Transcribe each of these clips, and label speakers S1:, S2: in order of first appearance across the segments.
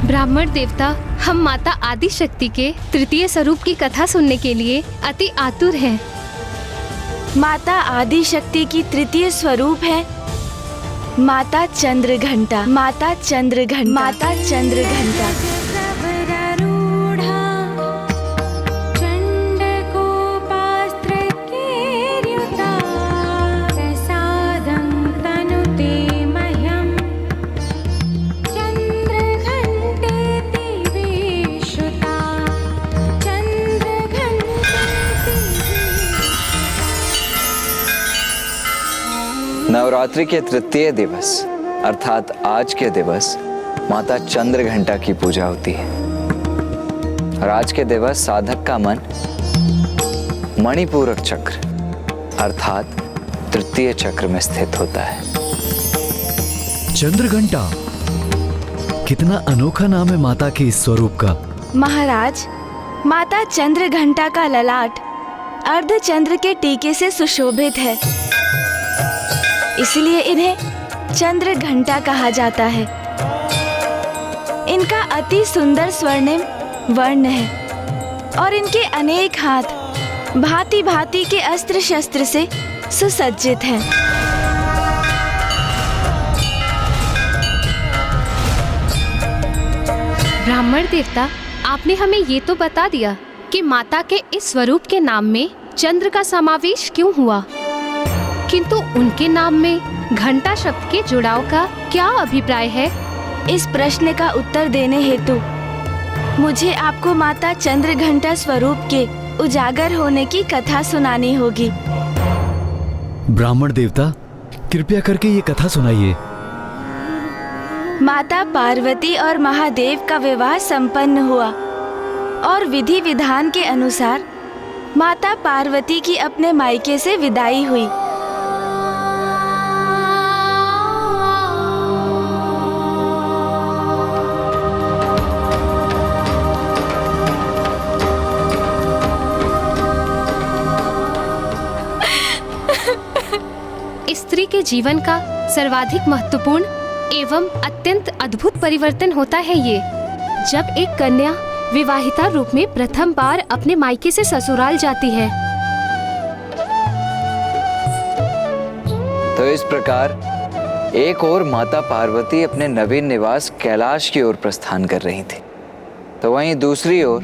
S1: ब्राह्मण देवता, हम माता आदि शक्ति के तृतीय स्वरूप की कथा सुनने के लिए अति आतुर हैं।
S2: माता आदि शक्ति की तृतीय स्वरूप है माता चंद्रघंटा। माता चंद्रघंटा। माता चंद्रघंटा।
S3: नवरात्रि के तृतीय दिवस अर्थात आज के दिवस माता चंद्रघंटा की पूजा होती है। और आज के दिवस साधक का मन मणिपूरक चक्र अर्थात तृतीय चक्र में स्थित होता है।
S4: चंद्रघंटा, कितना अनोखा नाम है माता के इस स्वरूप का।
S2: महाराज, माता चंद्रघंटा का ललाट अर्धचंद्र के टीके से सुशोभित है, इसलिए इन्हें चंद्रघंटा कहा जाता है। इनका अति सुंदर स्वर्णिम वर्ण है और इनके अनेक हाथ भांति भांति के अस्त्र शस्त्र से सुसज्जित हैं।
S1: ब्राह्मण देवता, आपने हमें ये तो बता दिया कि माता के इस स्वरूप के नाम में चंद्र का समावेश क्यों हुआ, किंतु उनके नाम में घंटा शब्द के जुड़ाव का क्या अभिप्राय है?
S2: इस प्रश्न का उत्तर देने हेतु मुझे आपको माता चंद्रघंटा स्वरूप के उजागर होने की कथा सुनानी होगी।
S4: ब्राह्मण देवता, कृपया करके ये कथा सुनाइए।
S2: माता पार्वती और महादेव का विवाह संपन्न हुआ और विधि विधान के अनुसार माता पार्वती की अपने मायके से विदाई हुई।
S1: स्त्री के जीवन का सर्वाधिक महत्वपूर्ण एवं अत्यंत अद्भुत परिवर्तन होता है ये, जब एक कन्या विवाहिता रूप में प्रथम बार अपने मायके से ससुराल जाती है।
S3: तो इस प्रकार एक ओर माता पार्वती अपने नवीन निवास कैलाश की ओर प्रस्थान कर रही थी, तो वहीं दूसरी ओर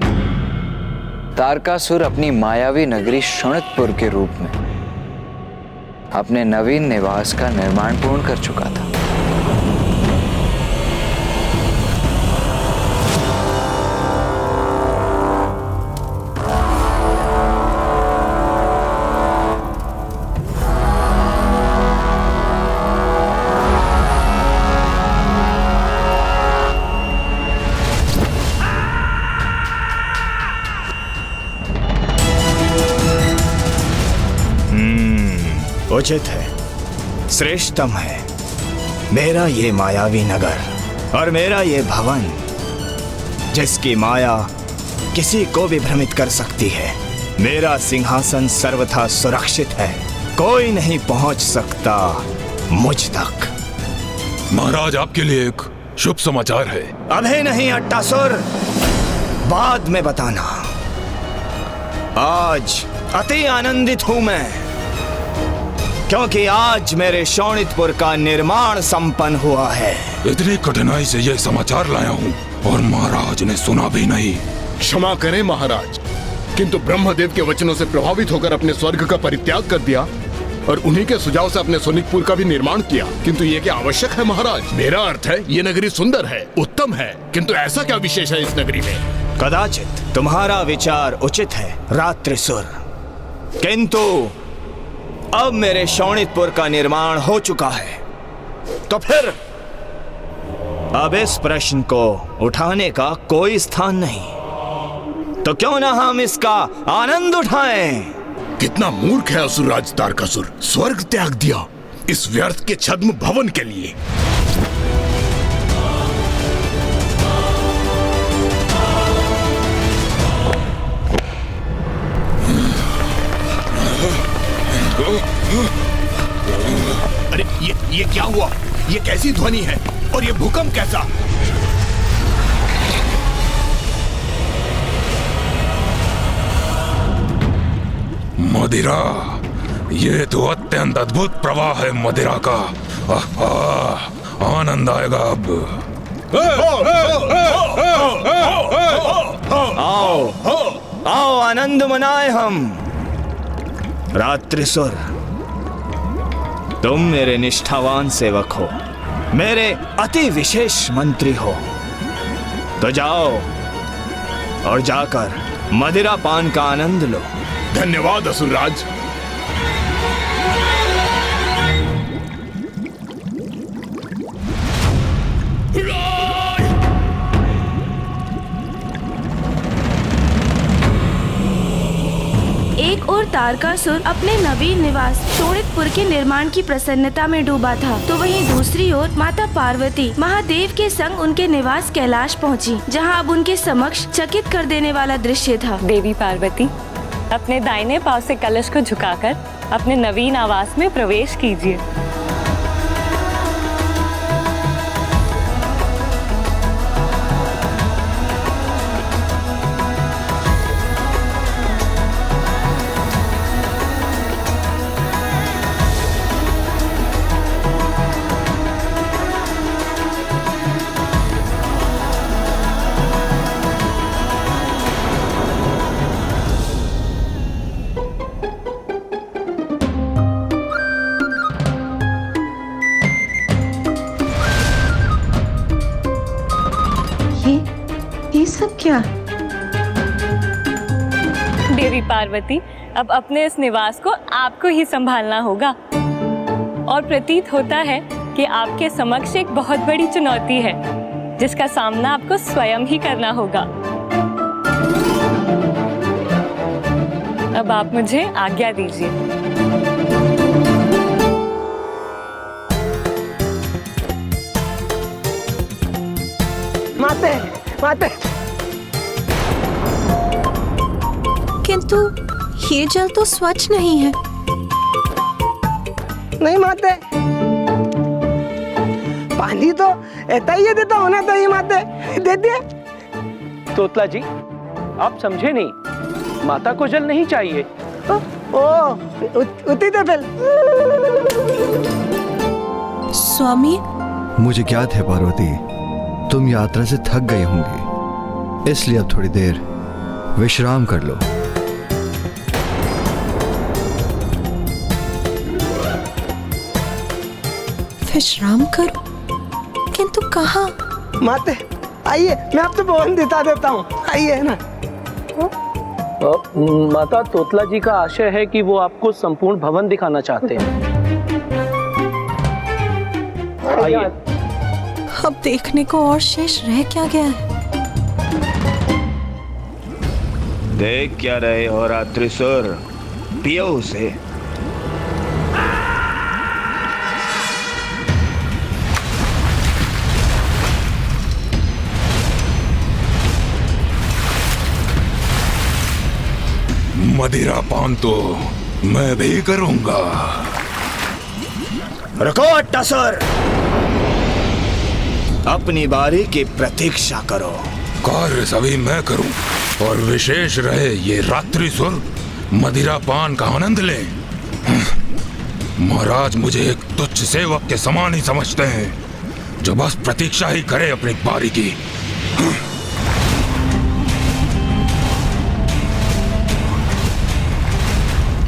S3: तारकासुर अपनी मायावी नगरी शोणितपुर के रूप में अपने नवीन निवास का निर्माण पूर्ण कर चुका था।
S5: उचित है, श्रेष्ठतम है मेरा ये मायावी नगर और मेरा ये भवन, जिसकी माया किसी को भी भ्रमित कर सकती है। मेरा सिंहासन सर्वथा सुरक्षित है, कोई नहीं पहुंच सकता मुझ तक।
S6: महाराज, आपके लिए एक शुभ समाचार है।
S5: अभी नहीं अट्टासुर, बाद में बताना। आज अति आनंदित हूं मैं, क्योंकि आज मेरे शोणितपुर का निर्माण संपन्न हुआ है।
S6: इतनी कठिनाई से यह समाचार लाया हूँ और महाराज ने सुना भी नहीं।
S7: क्षमा करें महाराज, किंतु ब्रह्मदेव के वचनों से प्रभावित होकर अपने स्वर्ग का परित्याग कर दिया और उन्हीं के सुझाव से अपने शोणितपुर का भी निर्माण किया। किंतु ये क्या आवश्यक है महाराज? मेरा अर्थ है, ये नगरी सुंदर है, उत्तम है, किंतु ऐसा क्या विशेष है इस नगरी में?
S5: कदाचित तुम्हारा विचार उचित है रात्रिसुर, किंतु अब मेरे शोणितपुर का निर्माण हो चुका है, तो फिर अब इस प्रश्न को उठाने का कोई स्थान नहीं। तो क्यों ना हम इसका आनंद उठाएं?
S7: कितना मूर्ख है असुरराज तारकासुर, स्वर्ग त्याग दिया इस व्यर्थ के छद्म भवन के लिए। अरे ये क्या हुआ? ये कैसी ध्वनि है और ये भूकंप कैसा?
S6: मदिरा, ये तो अत्यंत अद्भुत प्रवाह है मदिरा का। आनंद आएगा अब।
S5: आओ आनंद मनाए हम। रात्रिसुर, तुम मेरे निष्ठावान सेवक हो, मेरे अति विशेष मंत्री हो, तो जाओ और जाकर मदिरा पान का आनंद लो।
S7: धन्यवाद असुरराज।
S2: एक और तारकासुर अपने नवीन निवास शोणितपुर के निर्माण की प्रसन्नता में डूबा था, तो वहीं दूसरी ओर माता पार्वती महादेव के संग उनके निवास कैलाश पहुंची, जहां अब उनके समक्ष चकित कर देने वाला दृश्य था।
S8: देवी पार्वती, अपने दाहिने पांव से कलश को झुकाकर अपने नवीन आवास में प्रवेश कीजिए।
S9: ये सब क्या?
S8: देवी पार्वती, अब अपने इस निवास को आपको ही संभालना होगा, और प्रतीत होता है कि आपके समक्ष एक बहुत बड़ी चुनौती है, जिसका सामना आपको स्वयं ही करना होगा। अब आप मुझे आज्ञा दीजिए।
S10: माते, माते।
S9: किंतु ये जल तो स्वच्छ नहीं है।
S10: नहीं माते, पानी तो ऐसा ही देता होना चाहिए माते, देती।
S11: तोतला जी, आप समझे नहीं, माता को जल नहीं चाहिए।
S10: उती तो फिर।
S9: स्वामी,
S4: मुझे ज्ञात है पार्वती, तुम यात्रा से थक गए होंगे, इसलिए अब थोड़ी देर विश्राम कर लो।
S9: विश्राम करो? किंतु कहाँ?
S10: माते आइए, मैं आपको भवन दिखा देता हूँ, आइए ना।
S11: माता, तोतला जी का आशय है कि वो आपको संपूर्ण भवन दिखाना चाहते हैं। आइए।
S9: अब देखने को और शेष रह क्या गया है?
S5: देख क्या रहे हो रात्रिसुर, पियो उसे।
S6: मदिरा पान तो मैं भी करूंगा।
S5: रुको अट्टासुर, अपनी बारी की प्रतीक्षा करो।
S6: कार्य सभी मैं करूं, और विशेष रहे ये रात्रिसुर मदिरा पान का आनंद ले। महाराज मुझे एक तुच्छ सेवक के समान ही समझते हैं, जो बस प्रतीक्षा ही करे अपनी बारी की।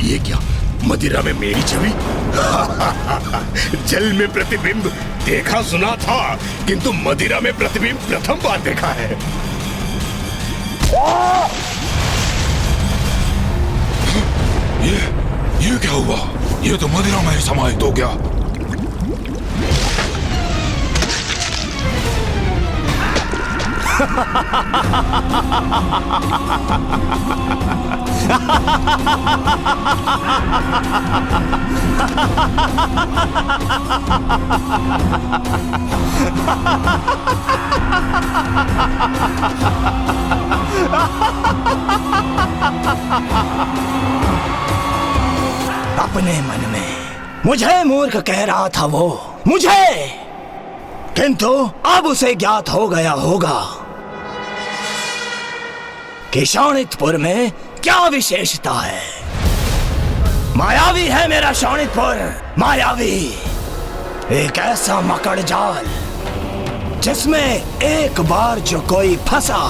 S7: ये क्या, मदिरा में मेरी छवि? जल में प्रतिबिंब देखा सुना था, किंतु मदिरा में प्रतिबिंब प्रथम बार देखा है।
S6: ये क्या हुआ? ये तो मदिरा में ही समाहित हो गया।
S5: अपने मन में मुझे मूर्ख कह रहा था वो, मुझे, किंतु अब उसे ज्ञात हो गया होगा कि शोणितपुर में क्या विशेषता है। मायावी है मेरा शोणितपुर, मायावी। एक ऐसा मकड़ जाल जिसमें एक बार जो कोई फंसा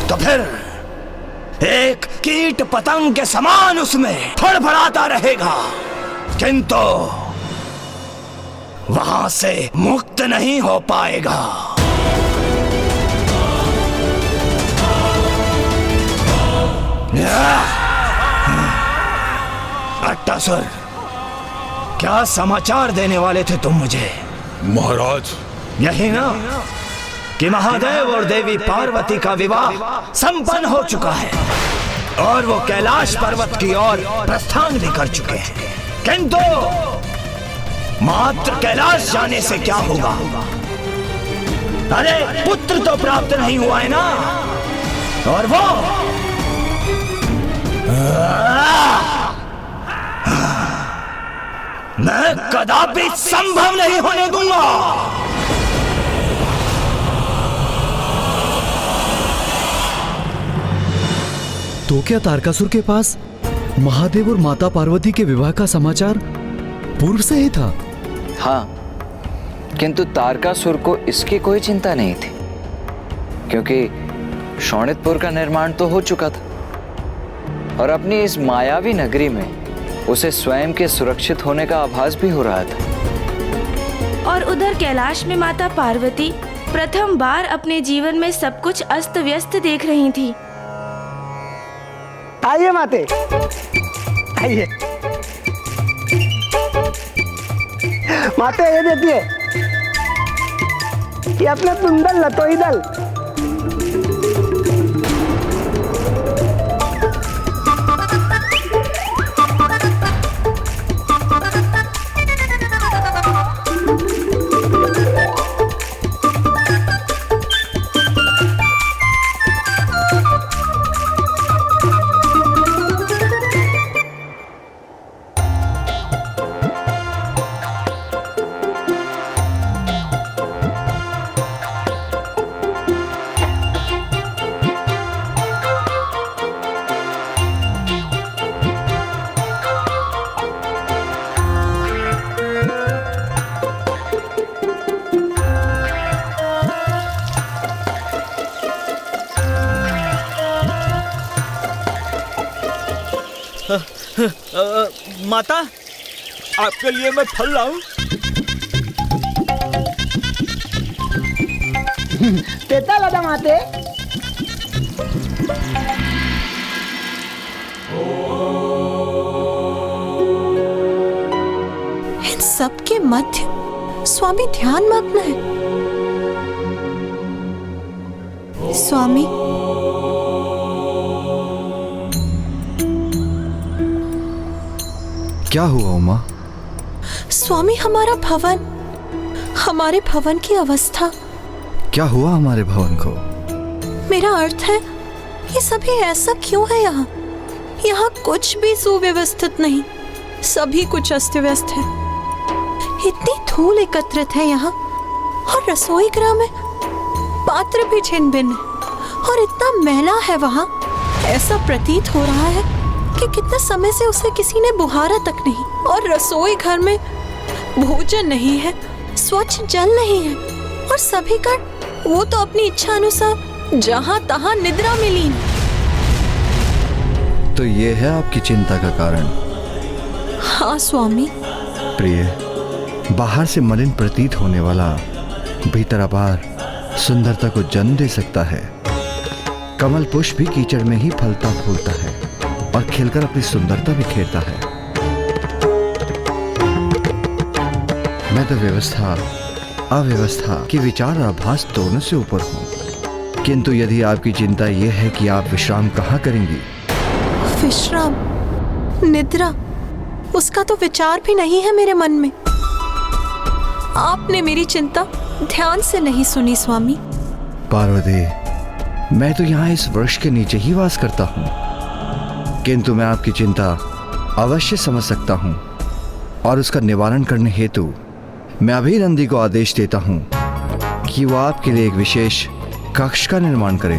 S5: तो फिर एक कीट पतंग के समान उसमें फड़फड़ाता रहेगा, किंतु वहां से मुक्त नहीं हो पाएगा। अट्टासुर, क्या समाचार देने वाले थे तुम मुझे?
S6: महाराज,
S5: यही ना कि महादेव और देवी पार्वती का विवाह संपन्न हो चुका है और वो कैलाश पर्वत की ओर प्रस्थान भी कर चुके हैं, किंतु मात्र कैलाश जाने से क्या होगा? अरे पुत्र तो प्राप्त नहीं हुआ है ना, और वो मैं कदापि संभव नहीं होने दूंगा।
S12: तो क्या तारकासुर के पास महादेव और माता पार्वती के विवाह का समाचार पूर्व से ही था?
S3: हाँ, किंतु तारकासुर को इसकी कोई चिंता नहीं थी, क्योंकि शोणितपुर का निर्माण तो हो चुका था और अपनी इस मायावी नगरी में उसे स्वयं के सुरक्षित होने का आभास भी हो रहा था।
S2: और उधर कैलाश में माता पार्वती प्रथम बार अपने जीवन में सब कुछ अस्त व्यस्त देख रही थी।
S10: आइए माते, आइए माते, ये देखिए, ये अपना सुंदर लतोई दल।
S5: माता, आपके लिए मैं फल लाऊं?
S10: देता लदा माते।
S9: इन सब के मध्य स्वामी ध्यान मग्न है। स्वामी,
S4: क्या हुआ उमा?
S9: स्वामी, हमारा भवन, हमारे भवन की अवस्था।
S4: क्या हुआ हमारे भवन को?
S9: मेरा अर्थ है, ये सभी ऐसा क्यों है यहाँ? यहाँ कुछ भी सुव्यवस्थित नहीं, सभी कुछ अस्त व्यस्त है। इतनी धूल एकत्रित है यहाँ, और रसोई गृह में पात्र भी छिन्न भिन्न है, और इतना मैला है वहाँ। ऐसा प्रतीत हो रहा है कि कितने समय से उसे किसी ने बुहारा तक नहीं, और रसोई घर में भोजन नहीं है, स्वच्छ जल नहीं है, और सभी का वो तो अपनी इच्छा अनुसार जहां तहां निद्रा में लीन।
S4: तो ये है आपकी चिंता का कारण?
S9: हाँ स्वामी।
S4: प्रिय, बाहर से मलिन प्रतीत होने वाला भीतर अपार सुंदरता को जन्म दे सकता है। कमल पुष्प भी कीचड़ में ही फलता फूलता है और खिलकर अपनी सुंदरता बिखेरता है। मैं तो व्यवस्था अव्यवस्था की विचार आभास दोनों से ऊपर हूं, किंतु यदि आपकी चिंता यह है कि आप विश्राम कहाँ करेंगी?
S9: विश्राम, निद्रा, उसका तो विचार भी नहीं है मेरे मन में। आपने मेरी चिंता ध्यान से नहीं सुनी स्वामी।
S4: पार्वती, मैं तो यहाँ इस वृक्ष के नीचे ही वास करता हूँ, किंतु मैं आपकी चिंता अवश्य समझ सकता हूँ और उसका निवारण करने हेतु मैं अभी नंदी को आदेश देता हूँ कि वो आपके लिए एक विशेष कक्ष का निर्माण करे।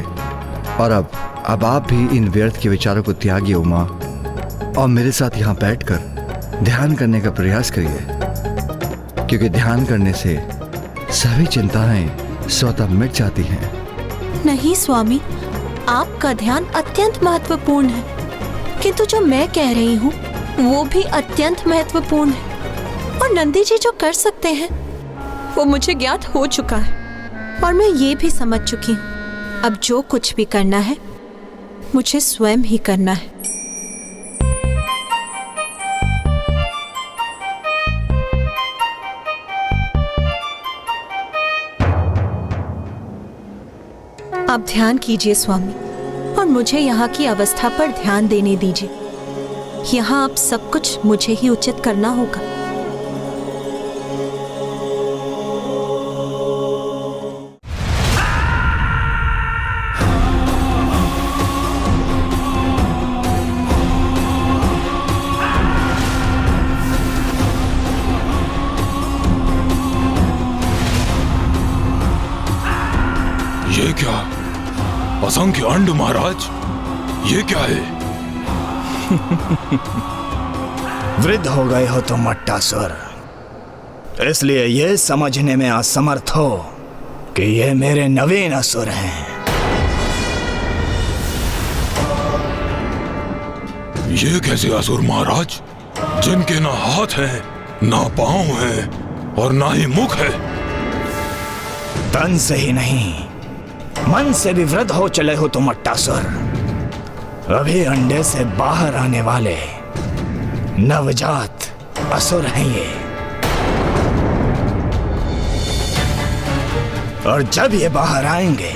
S4: और अब आप भी इन व्यर्थ के विचारों को त्यागिए उमा। और मेरे साथ यहाँ बैठकर ध्यान करने का प्रयास करिए, क्योंकि ध्यान करने से सभी चिंताएं स्वतः मिट जाती हैं।
S9: नहीं स्वामी, आपका ध्यान अत्यंत महत्वपूर्ण है, किंतु जो मैं कह रही हूँ वो भी अत्यंत महत्वपूर्ण है। और नंदी जी जो कर सकते हैं वो मुझे ज्ञात हो चुका है, और मैं ये भी समझ चुकी हूँ अब जो कुछ भी करना है मुझे स्वयं ही करना है। आप ध्यान कीजिए स्वामी, और मुझे यहाँ की अवस्था पर ध्यान देने दीजिए। यहाँ अब सब कुछ मुझे ही उचित करना होगा।
S6: ये क्या? असंख्य अंड महाराज, ये क्या है?
S5: वृद्ध हो गए हो तुम मट्टासुर, इसलिए ये समझने में असमर्थ हो कि ये मेरे नवीन असुर हैं।
S6: ये कैसे असुर महाराज, जिनके ना हाथ है, ना पांव है और ना ही मुख है?
S5: तन से ही नहीं, मन से भी वृद्ध हो चले हो तुम मट्टासुर। अभी अंडे से बाहर आने वाले नवजात असुर हैं ये, और जब ये बाहर आएंगे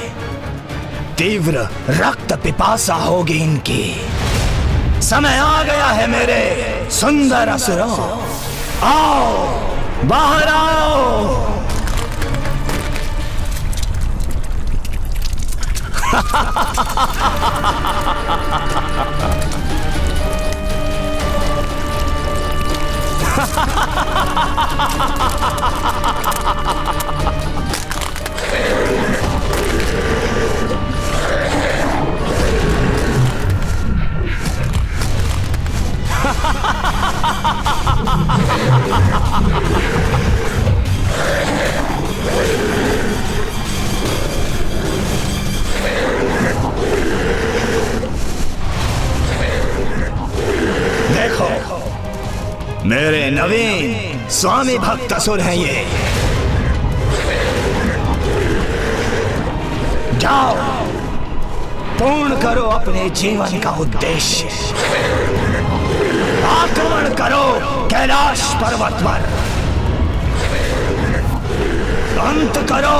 S5: तीव्र रक्त पिपासा होगी इनकी। समय आ गया है मेरे सुंदर असुरों, आओ बाहर आओ। देखो, मेरे नवीन स्वामी भक्त असुर हैं ये। जाओ, पूर्ण करो अपने जीवन का उद्देश्य। आक्रमण करो कैलाश पर्वत पर, अंत करो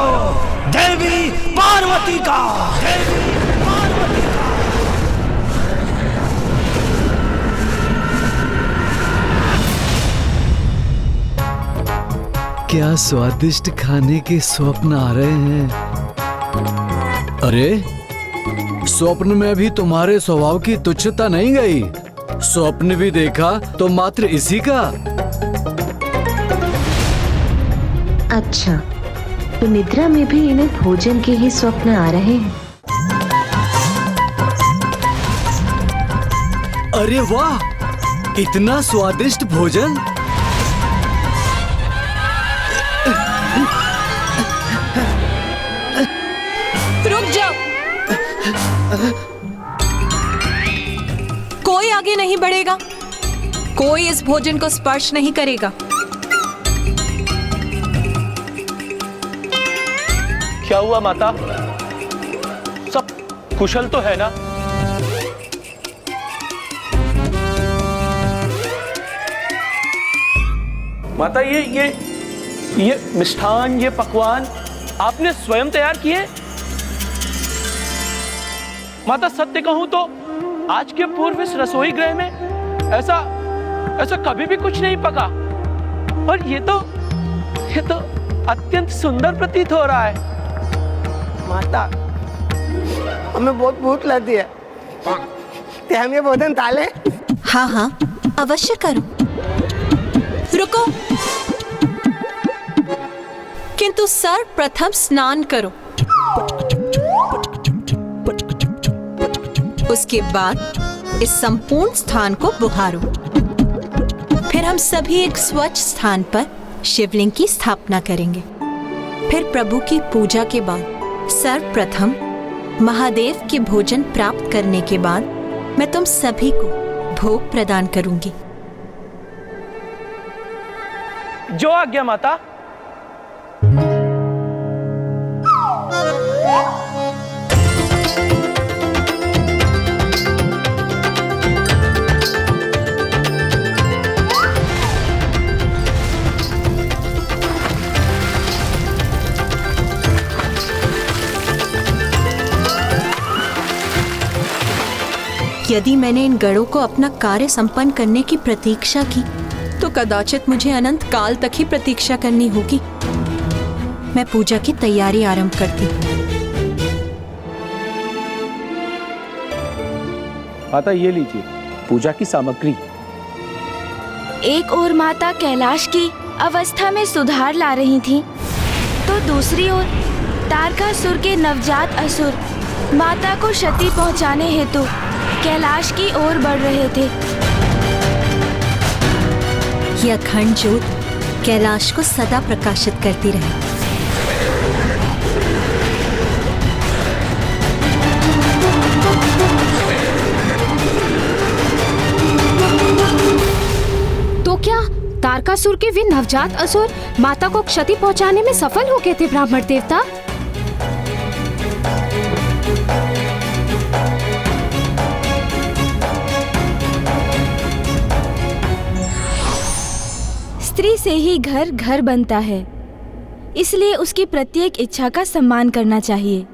S5: देवी पार्वती का।
S12: क्या स्वादिष्ट खाने के स्वप्न आ रहे हैं। अरे, स्वप्न में भी तुम्हारे स्वभाव की तुच्छता नहीं गई। स्वप्न भी देखा तो मात्र इसी का।
S13: अच्छा, तो निद्रा में भी इन्हें भोजन के ही स्वप्न आ रहे हैं।
S12: अरे वाह, इतना स्वादिष्ट भोजन।
S9: रुक जाओ, कोई आगे नहीं बढ़ेगा, कोई इस भोजन को स्पर्श नहीं करेगा।
S11: क्या हुआ माता? सब कुशल तो है ना? माता, ये मिष्ठान, ये पकवान आपने स्वयं तैयार किए? माता, सत्य कहूं तो आज के पूर्व इस रसोई गृह में ऐसा कभी भी कुछ नहीं पका, और ये तो अत्यंत सुंदर प्रतीत हो रहा है।
S10: माता, हमें बहुत भूख लगी है, ते हम ये भोजन ताले?
S9: हाँ हाँ, अवश्य करो। रुको, किंतु सर्वप्रथम स्नान करो, उसके बाद इस संपूर्ण स्थान को बुहारो। फिर हम सभी एक स्वच्छ स्थान पर शिवलिंग की स्थापना करेंगे। फिर प्रभु की पूजा के बाद सर्वप्रथम महादेव के भोजन प्राप्त करने के बाद मैं तुम सभी को भोग प्रदान करूंगी।
S11: जो आज्ञा माता।
S9: यदि मैंने इन गढ़ों को अपना कार्य संपन्न करने की प्रतीक्षा की तो कदाचित मुझे अनंत काल तक ही प्रतीक्षा करनी होगी। मैं पूजा की तैयारी आरंभ करती हूँ।
S11: माता ये लीजिए पूजा की सामग्री।
S2: एक ओर माता कैलाश की अवस्था में सुधार ला रही थीं, तो दूसरी ओर तारकासुर के नवजात असुर माता को क्षति पहुंचाने हेतु कैलाश की ओर बढ़ रहे थे।
S9: यह अखंड ज्योत कैलाश को सदा प्रकाशित करती रहे।
S1: तो क्या तारकासुर के वे नवजात असुर माता को क्षति पहुंचाने में सफल हो गए थे ब्राह्मण देवता?
S2: स्त्री से ही घर घर बनता है, इसलिए उसकी प्रत्येक इच्छा का सम्मान करना चाहिए।